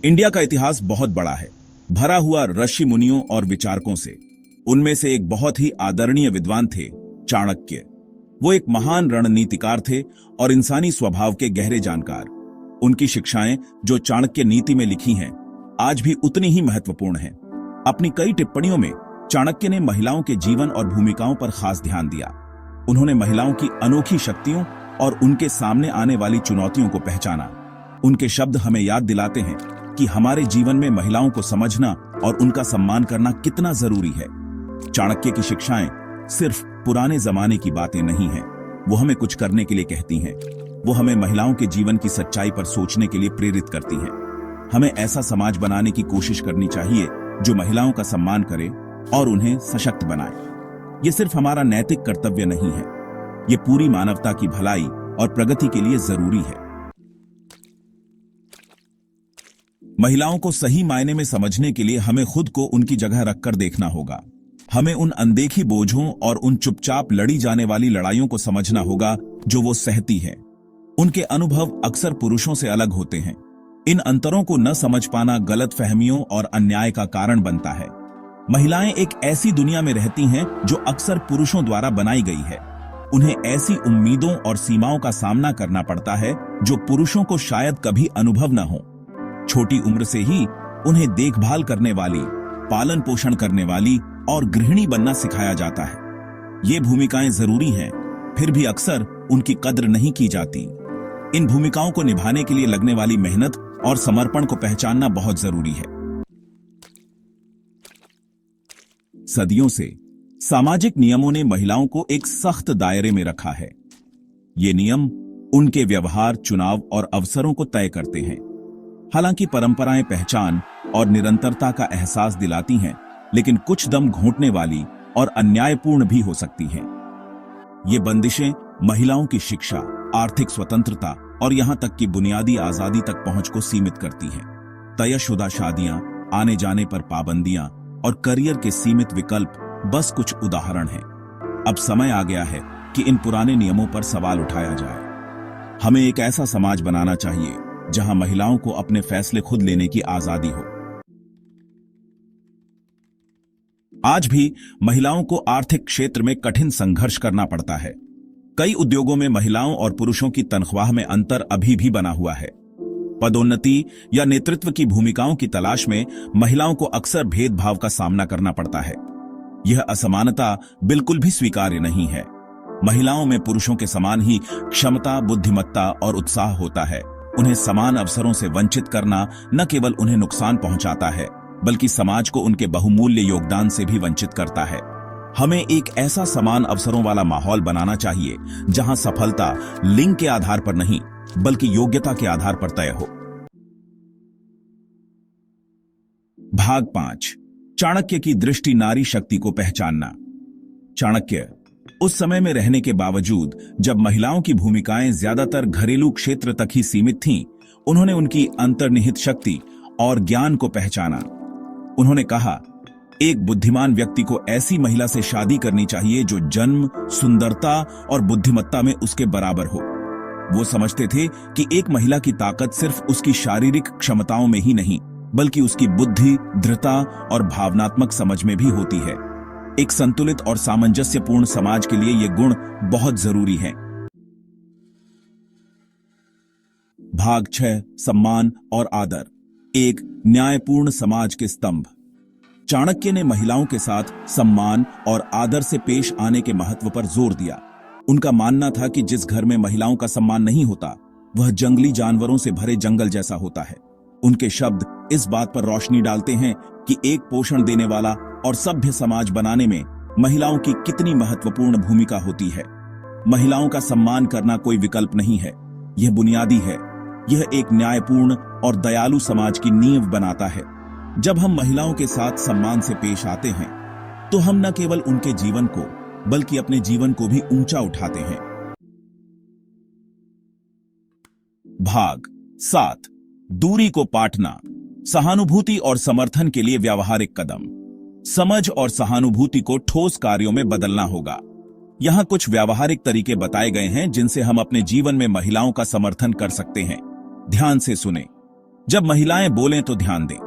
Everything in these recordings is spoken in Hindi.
इंडिया का इतिहास बहुत बड़ा है, भरा हुआ ऋषि मुनियों और विचारकों से। उनमें से एक बहुत ही आदरणीय विद्वान थे चाणक्य। वो एक महान रणनीतिकार थे और इंसानी स्वभाव के गहरे जानकार। उनकी शिक्षाएं जो चाणक्य नीति में लिखी हैं, आज भी उतनी ही महत्वपूर्ण हैं। अपनी कई टिप्पणियों में चाणक्य ने महिलाओं के जीवन और भूमिकाओं पर खास ध्यान दिया। उन्होंने महिलाओं की अनोखी शक्तियों और उनके सामने आने वाली चुनौतियों को पहचाना। उनके शब्द हमें याद दिलाते हैं कि हमारे जीवन में महिलाओं को समझना और उनका सम्मान करना कितना जरूरी है। चाणक्य की शिक्षाएं सिर्फ पुराने जमाने की बातें नहीं हैं, वो हमें कुछ करने के लिए कहती हैं। वो हमें महिलाओं के जीवन की सच्चाई पर सोचने के लिए प्रेरित करती हैं। हमें ऐसा समाज बनाने की कोशिश करनी चाहिए जो महिलाओं का सम्मान करे और उन्हें सशक्त बनाए। ये सिर्फ हमारा नैतिक कर्तव्य नहीं है, ये पूरी मानवता की भलाई और प्रगति के लिए जरूरी है। महिलाओं को सही मायने में समझने के लिए हमें खुद को उनकी जगह रखकर देखना होगा। हमें उन अनदेखी बोझों और उन चुपचाप लड़ी जाने वाली लड़ाइयों को समझना होगा जो वो सहती है। उनके अनुभव अक्सर पुरुषों से अलग होते हैं। इन अंतरों को न समझ पाना गलतफहमियों और अन्याय का कारण बनता है। महिलाएं एक ऐसी दुनिया में रहती हैं जो अक्सर पुरुषों द्वारा बनाई गई है। उन्हें ऐसी उम्मीदों और सीमाओं का सामना करना पड़ता है जो पुरुषों को शायद कभी अनुभव न हो। छोटी उम्र से ही उन्हें देखभाल करने वाली, पालन पोषण करने वाली और गृहिणी बनना सिखाया जाता है। ये भूमिकाएं जरूरी हैं, फिर भी अक्सर उनकी कद्र नहीं की जाती। इन भूमिकाओं को निभाने के लिए लगने वाली मेहनत और समर्पण को पहचानना बहुत जरूरी है। सदियों से सामाजिक नियमों ने महिलाओं को एक सख्त दायरे में रखा है। ये नियम उनके व्यवहार, चुनाव और अवसरों को तय करते हैं। हालांकि परंपराएं पहचान और निरंतरता का एहसास दिलाती हैं, लेकिन कुछ दम घोंटने वाली और अन्यायपूर्ण भी हो सकती हैं। ये बंदिशें महिलाओं की शिक्षा, आर्थिक स्वतंत्रता और यहां तक कि बुनियादी आजादी तक पहुंच को सीमित करती हैं। तयशुदा शादियां, आने जाने पर पाबंदियां और करियर के सीमित विकल्प बस कुछ उदाहरण हैं। अब समय आ गया है कि इन पुराने नियमों पर सवाल उठाया जाए। हमें एक ऐसा समाज बनाना चाहिए जहां महिलाओं को अपने फैसले खुद लेने की आजादी हो। आज भी महिलाओं को आर्थिक क्षेत्र में कठिन संघर्ष करना पड़ता है। कई उद्योगों में महिलाओं और पुरुषों की तनख्वाह में अंतर अभी भी बना हुआ है। पदोन्नति या नेतृत्व की भूमिकाओं की तलाश में महिलाओं को अक्सर भेदभाव का सामना करना पड़ता है। यह असमानता बिल्कुल भी स्वीकार्य नहीं है। महिलाओं में पुरुषों के समान ही क्षमता, बुद्धिमत्ता और उत्साह होता है। उन्हें समान अवसरों से वंचित करना न केवल उन्हें नुकसान पहुंचाता है, बल्कि समाज को उनके बहुमूल्य योगदान से भी वंचित करता है। हमें एक ऐसा समान अवसरों वाला माहौल बनाना चाहिए जहां सफलता लिंग के आधार पर नहीं, बल्कि योग्यता के आधार पर तय हो। भाग 5, चाणक्य की दृष्टि, नारी शक्ति को पहचानना। चाणक्य उस समय में रहने के बावजूद जब महिलाओं की भूमिकाएं ज्यादातर घरेलू क्षेत्र तक ही सीमित थीं, उन्होंने उनकी अंतर्निहित शक्ति और ज्ञान को पहचाना। उन्होंने कहा, एक बुद्धिमान व्यक्ति को ऐसी महिला से शादी करनी चाहिए जो जन्म, सुंदरता और बुद्धिमत्ता में उसके बराबर हो। वो समझते थे कि एक महिला की ताकत सिर्फ उसकी शारीरिक क्षमताओं में ही नहीं, बल्कि उसकी बुद्धि, दृढ़ता और भावनात्मक समझ में भी होती है। एक संतुलित और सामंजस्यपूर्ण समाज के लिए ये गुण बहुत जरूरी हैं। भाग 6, सम्मान और आदर, एक न्यायपूर्ण समाज के स्तंभ। चाणक्य ने महिलाओं के साथ सम्मान और आदर से पेश आने के महत्व पर जोर दिया। उनका मानना था कि जिस घर में महिलाओं का सम्मान नहीं होता, वह जंगली जानवरों से भरे जंगल जैसा होता है। उनके शब्द इस बात पर रोशनी डालते हैं कि एक पोषण देने वाला और सभ्य समाज बनाने में महिलाओं की कितनी महत्वपूर्ण भूमिका होती है। महिलाओं का सम्मान करना कोई विकल्प नहीं है, यह बुनियादी है। यह एक न्यायपूर्ण और दयालु समाज की नींव बनाता है। जब हम महिलाओं के साथ सम्मान से पेश आते हैं, तो हम न केवल उनके जीवन को, बल्कि अपने जीवन को भी ऊंचा उठाते हैं। भाग 7, दूरी को पाटना, सहानुभूति और समर्थन के लिए व्यावहारिक कदम। समझ और सहानुभूति को ठोस कार्यों में बदलना होगा। यहां कुछ व्यावहारिक तरीके बताए गए हैं जिनसे हम अपने जीवन में महिलाओं का समर्थन कर सकते हैं। ध्यान से सुने। जब महिलाएं बोलें तो ध्यान दें,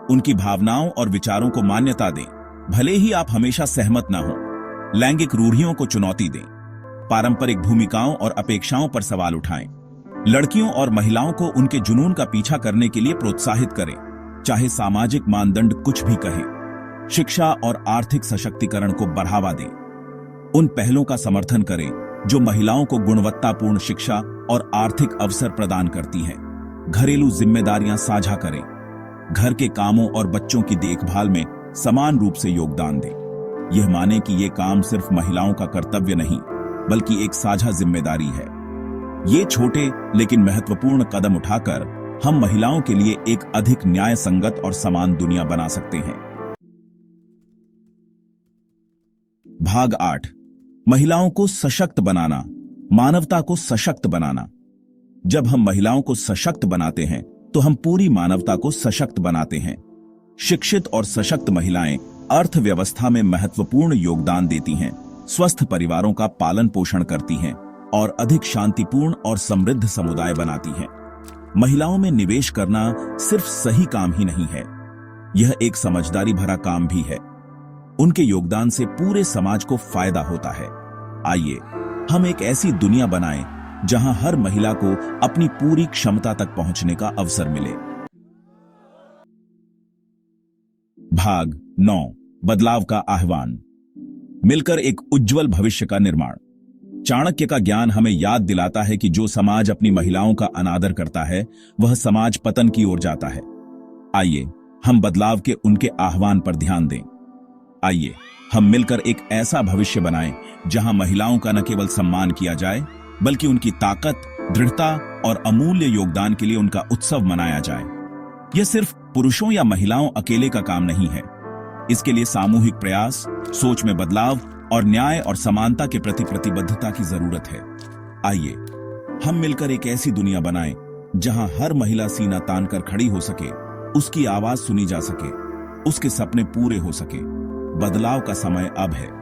उनकी भावनाओं और विचारों को मान्यता दें, भले ही आप हमेशा सहमत न हो। लैंगिक रूढ़ियों को चुनौती दें, पारंपरिक भूमिकाओं और अपेक्षाओं पर सवाल उठाएं। लड़कियों और महिलाओं को उनके जुनून का पीछा करने के लिए प्रोत्साहित करें, चाहे सामाजिक मानदंड कुछ भी कहें। शिक्षा और आर्थिक सशक्तिकरण को बढ़ावा दें। उन पहलों का समर्थन करें जो महिलाओं को गुणवत्तापूर्ण शिक्षा और आर्थिक अवसर प्रदान करती हैं। घरेलू जिम्मेदारियां साझा करें। घर के कामों और बच्चों की देखभाल में समान रूप से योगदान दें। यह माने कि यह काम सिर्फ महिलाओं का कर्तव्य नहीं, बल्कि एक साझा जिम्मेदारी है। ये छोटे लेकिन महत्वपूर्ण कदम उठाकर हम महिलाओं के लिए एक अधिक न्याय संगत और समान दुनिया बना सकते हैं। भाग 8, महिलाओं को सशक्त बनाना, मानवता को सशक्त बनाना। जब हम महिलाओं को सशक्त बनाते हैं तो हम पूरी मानवता को सशक्त बनाते हैं। शिक्षित और सशक्त महिलाएं अर्थव्यवस्था में महत्वपूर्ण योगदान देती हैं, स्वस्थ परिवारों का पालन पोषण करती हैं और अधिक शांतिपूर्ण और समृद्ध समुदाय बनाती हैं। महिलाओं में निवेश करना सिर्फ सही काम ही नहीं है, यह एक समझदारी भरा काम भी है। उनके योगदान से पूरे समाज को फायदा होता है। आइए हम एक ऐसी दुनिया बनाएं जहां हर महिला को अपनी पूरी क्षमता तक पहुंचने का अवसर मिले। भाग 9, बदलाव का आह्वान। मिलकर एक उज्जवल भविष्य का निर्माण। चाणक्य का ज्ञान हमें याद दिलाता है कि जो समाज अपनी महिलाओं का अनादर करता है वह समाज पतन की ओर जाता है। आइए हम बदलाव के उनके आह्वान पर ध्यान दें। आइए हम मिलकर एक ऐसा भविष्य बनाएं जहां महिलाओं का न केवल सम्मान किया जाए, बल्कि उनकी ताकत, दृढ़ता और अमूल्य योगदान के लिए उनका उत्सव मनाया जाए। यह सिर्फ पुरुषों या महिलाओं अकेले का काम नहीं है। इसके लिए सामूहिक प्रयास, सोच में बदलाव और न्याय और समानता के प्रति प्रतिबद्धता की जरूरत है। आइए हम मिलकर एक ऐसी दुनिया बनाएं जहां हर महिला सीना तान कर खड़ी हो सके, उसकी आवाज सुनी जा सके, उसके सपने पूरे हो सके। बदलाव का समय अब है।